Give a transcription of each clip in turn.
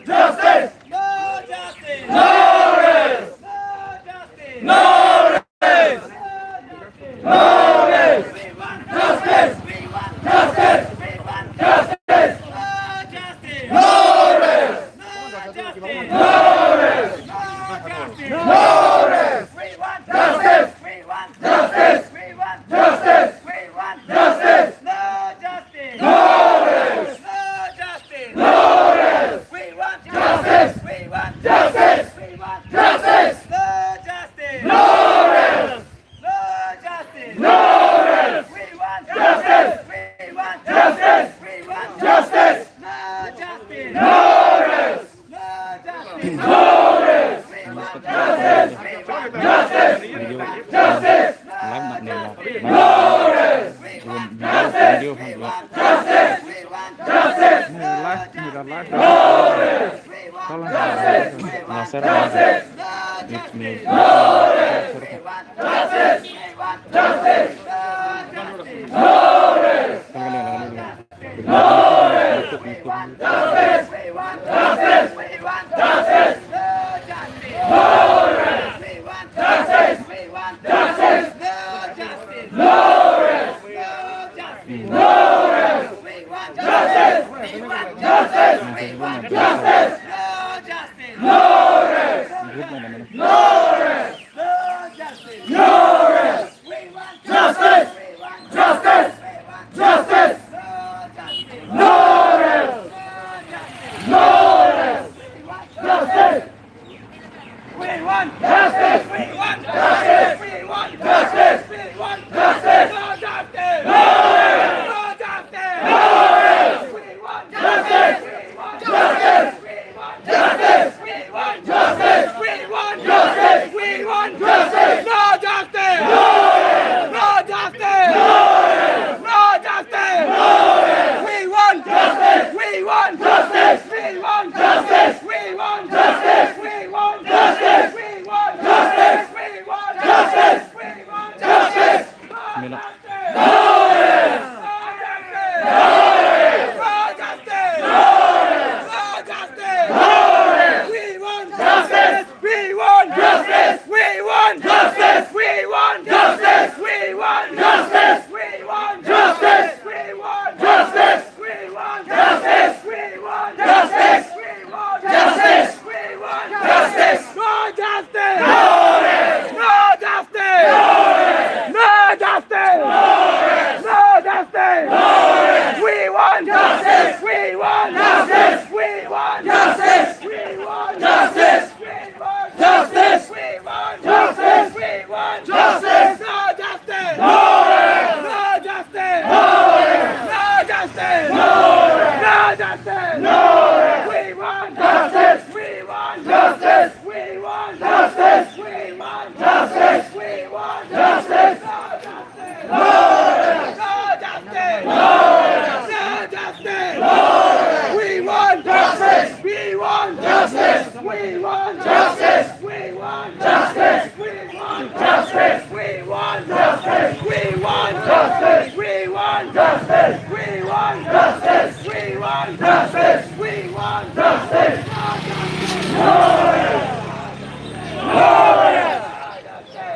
Justice! No justice! No rest! No justice! No rest! No rest! We want Justice! We want Justice! We want Justice! No justice! No rest! No justice! No rest! No justice! No rest! We want Justice! We want Justice! We want Justice! We want Justice! No justice! No rest! No justice! No rest! We want Justice! We want Justice! We want Justice! No justice! No rest! No justice! No rest! We want Justice! We want Justice! We want Justice! No justice! No rest! No justice! No rest! We want Justice! We want Justice! video Justice! live nặng nề là No rest! video không được Justice! We want Justice! live như là live No rest! có là sẽ ra Justice! nhiều No rest! Justice! Justice! No rest! No rest! Justice! Justice! Justice! No rest! Justice! Justice! No rest! No rest! Justice! Justice! Justice! No rest! group này là mình No rest! No rest! Justice! Justice! Justice! No rest! No rest! Justice! We want Justice! We want Justice! We want Justice! We want Justice! No justice! No rest! No justice! No rest! We want Justice! We want Justice! We want Justice! We want Justice! We want Justice! We want Justice! No justice! No rest! No justice! No rest! No justice! No rest! We want Justice! We want Justice! We want Justice! We want Justice! We want Justice! We want Justice! We want Justice! We want Justice! mình là No rest! No rest! No justice! No rest! No justice! No rest! We want Justice! We want Justice! We want Justice! We want Justice! We want Justice! We want Justice! We want Justice! We want Justice! We want Justice! We want Justice! We want Justice! No justice! No rest! No justice! No rest! No justice! No rest! No justice! No rest! We want Justice! We want Justice! We want Justice! We want Justice! We want Justice! We want Justice! We want Justice! No justice! No rest! No justice! No rest! No justice! No rest! No justice! No rest! We want Justice! We want Justice! We want Justice! We want Justice! We want Justice! No justice! No rest! No justice! No rest! We want Justice! We want Justice! We want Justice! We want Justice! We want Justice! We want Justice! We want Justice! We want Justice! We want Justice! We want Justice! We want Justice! No justice! No rest!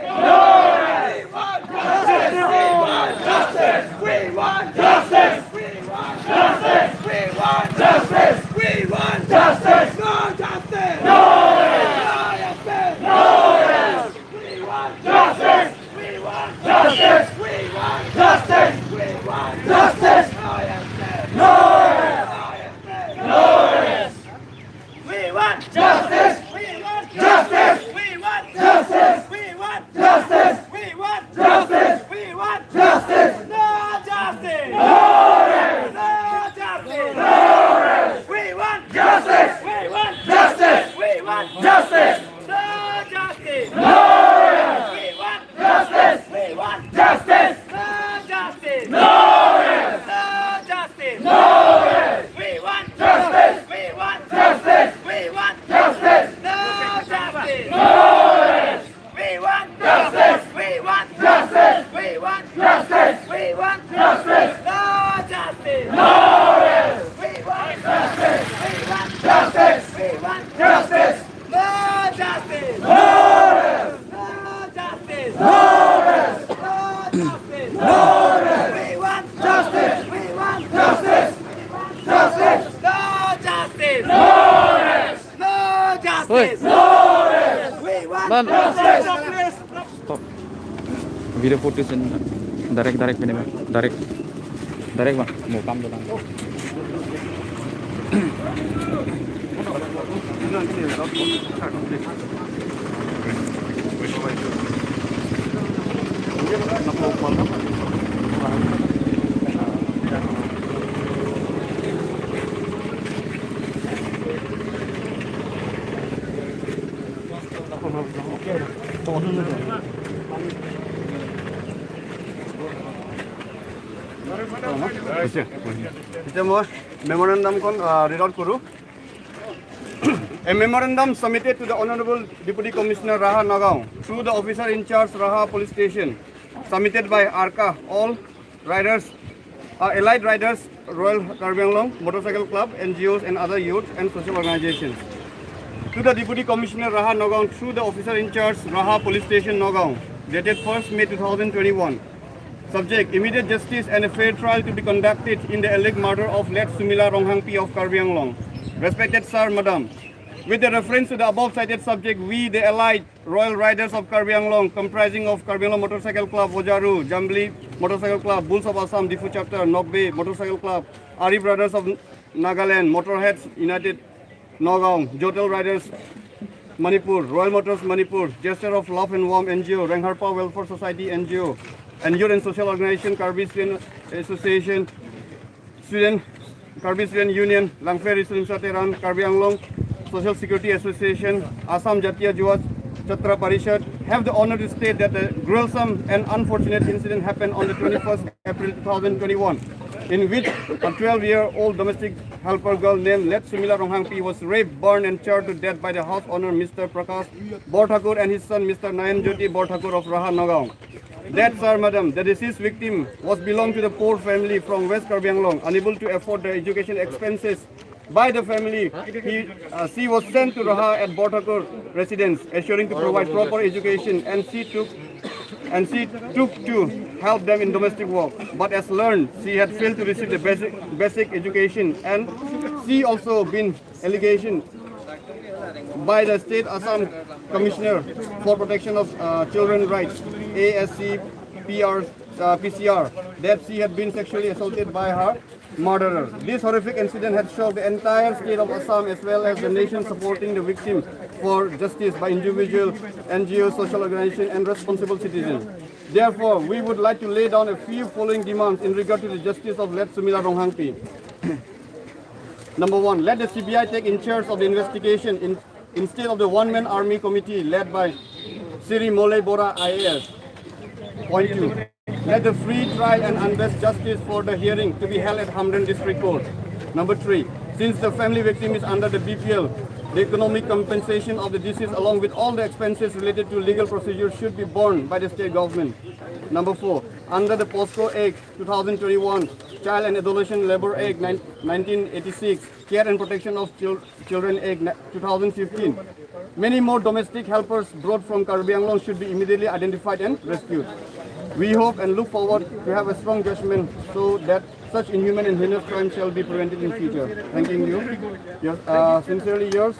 No rest! We want justice! We want Justice! We want Justice! We want Justice! We want Justice! No justice! No rest! No justice! No rest! We want Justice! We want Justice! We want Justice! We want Justice! No No rest! justice! No rest! We want Justice! We want Justice! We want Justice! We want Justice! We want Justice! We want Justice! No justice! No rest! No justice! No rest! We want Justice! We want Justice! We want Justice! No justice! No rest! We want Justice! We want Justice! No justice! No rest! No justice! No rest! We want Justice! We want Justice! We want Justice! justice. No rest. No justice. No rest. We want Man. justice. Stop. Video footage in direct ini bang. Direct bang. Mau kam tu bang. এতিয়া মই মেমৰেণ্ডামখন read out কৰোঁ। A memorandum submitted to the Honorable Deputy Commissioner Raha Nagaon through the officer in charge Raha Police Station, submitted by ARCA, all riders, allied riders, Royal Karbi Anglong Motorcycle Club, NGOs and other youth and social organizations. To the Deputy Commissioner Raha Nagaon through the officer in charge Raha Police Station Nagaon, dated 1st May 2021. Subject: immediate justice and a fair trial to be conducted in the alleged murder of late Sumila ronghangpi of Karbi Anglong. Respected Sir, Madam, with the reference to the above cited subject, we, the allied Royal Riders of Karbi Anglong, comprising of Karbi Anglong Motorcycle Club, Ojaru, Jambli Motorcycle Club, Bulls of Assam, Difu Chapter, Nokbe Motorcycle Club, Ari Brothers of Nagaland, Motorheads United Nagaon, Jotel Riders Manipur, Royal Motors Manipur, Gesture of Love and Warmth NGO, Ronghangpi Welfare Society NGO, and Youth and Social Organization, Karbi Student Association, Karbi Student Union, Langfei Rislim Sateran, Karbi Anglong Social Security Association, Assam Jatiya Juwa Chatra Parishad, have the honor to state that the gruesome and unfortunate incident happened on the 21st April 2021, in which a 12-year-old domestic helper girl named Let Sumila Ronghangpi was raped, burned and charred to death by the house owner Mr. Prakash Borthakur and his son Mr. Nayan Jyoti Borthakur of Raha Nagaon. That, Sir, Madam, the deceased victim was belonged to the poor family from West Karbi Anglong, unable to afford the education expenses by the family. She was sent to Raha at Borthakur residence, assuring to provide proper education, and she took to help them in domestic work. But as learned, she had failed to receive the basic education, and she also been allegation by the State Assam Commissioner for Protection of Children's Rights, PCR, that she had been sexually assaulted by her murderer. This horrific incident had shocked the entire state of Assam as well as the nation, supporting the victims for justice by individual NGOs, social organizations and responsible citizens. Therefore, we would like to lay down a few following demands in regard to the justice of late Sumila Ronghangpi. Number one, let the CBI take in charge of the investigation instead of the one-man army committee led by Siri Mole Bora IAS. Point two, let the free trial and unbiased justice for the hearing to be held at Hamdan District Court. Number three, since the family victim is under the BPL, the economic compensation of the deceased along with all the expenses related to legal procedures should be borne by the state government. Number four, under the POSCO Act 2021, Child and Adolescent Labor Act 1986, Care and Protection of Children Act 2015, many more domestic helpers brought from Karbi Anglong should be immediately identified and rescued. We hope and look forward to have a strong judgment so that such inhuman and heinous crimes shall be prevented in future. Thanking you. Yes, sincerely yours.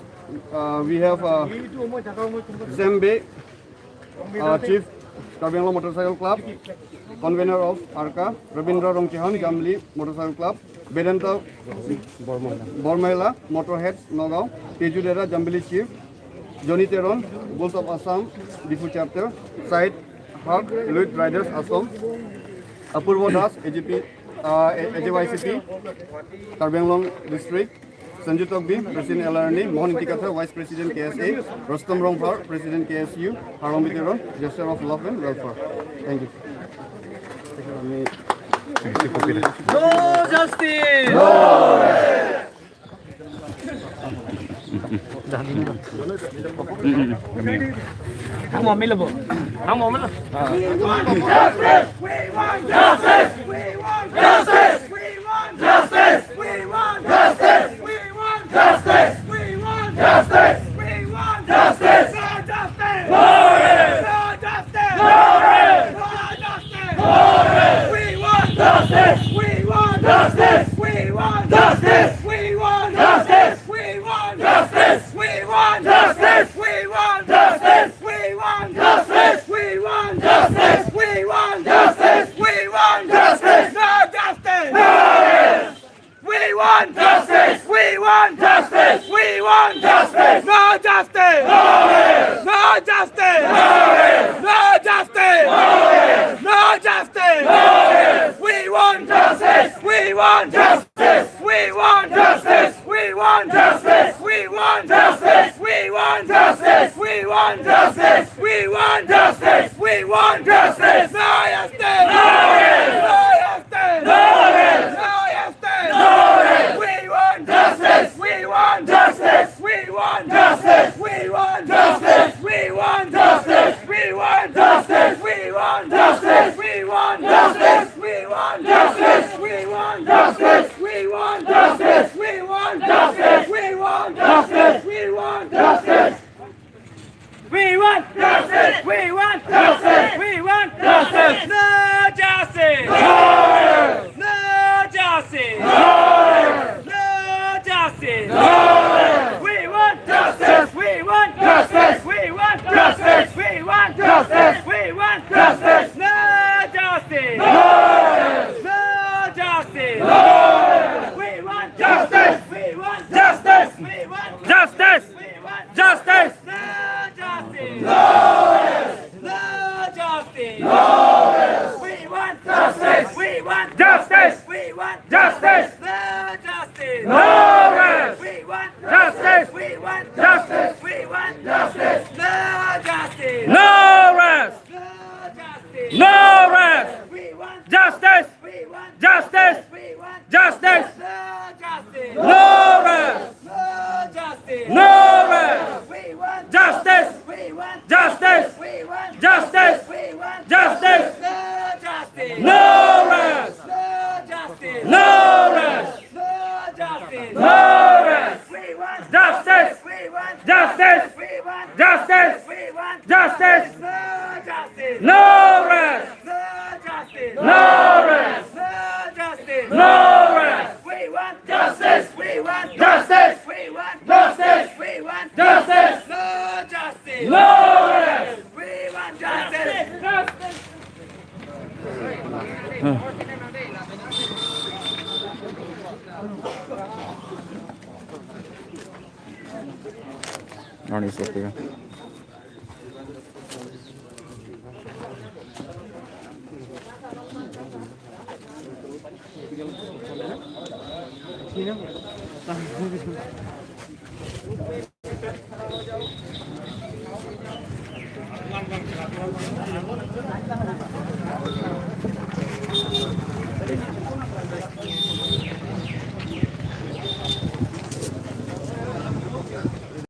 We have Zembe, Chief Karbi Anglong Motorcycle Club, Convener of ARCA, Rabindra Rongchehan, Gamli Motorcycle Club, Vedanta Bormaila, Motorheads, Nagaon, Teju Dera, Jambili Chief, Johnny Teron, Bulls of Assam, Difu Chapter, Said Haq, Elite Riders, Assam, Apurva Das, AJYCP, Karbi Anglong District, Sanjit Tokbi, President LRNA, Mohan Intikatha, Vice President KSA, Rostam Rongfar, President KSU, Harombi Teron, Gesture of Love and Welfare. Thank you. No justice. No rest. Không mồm mới là bộ. Không mồm mới là. Justice. We want justice. We want justice. We want justice. We want justice. We want justice. We want justice. We want justice. No justice. No rest. No justice. No rest. No justice. No rest. We want justice. We want justice. We want justice. We want justice. We justice. We want justice. No justice. No justice. No justice. No justice. We want justice. We want justice. We want justice. We want justice. We want justice. We want justice. We want justice. We want justice. We want justice. No justice. No justice. No justice. No. We want justice. We want justice. We want justice. We want justice. We want justice. We want justice. We want justice. We want justice. We want justice. We want justice. We want justice. We want justice. We want justice. We want justice. We want justice. We want justice. We want justice. No justice. No justice. No justice. We want justice. We want justice. We want justice. We want justice. We want justice. No justice. No justice. We want justice. We want justice. We want justice. We want justice. No justice. No justice. We want justice. We want justice. We want justice. No justice. No. We want justice. We want justice. We want justice. No justice. No rest. No justice. No rest. We want justice. We want justice. We want justice. No justice. No rest. No justice. No rest. We want justice. We want justice. We want justice. We want justice. No justice. No rest. No justice. No rest. No justice. No rest. We want justice. We want justice. We want justice. We want justice. No justice. No rest. No justice. No rest. No justice. No rest. We want justice. We want justice. We want justice. We want justice. No justice. No rest. We want justice. Justice. Not easy.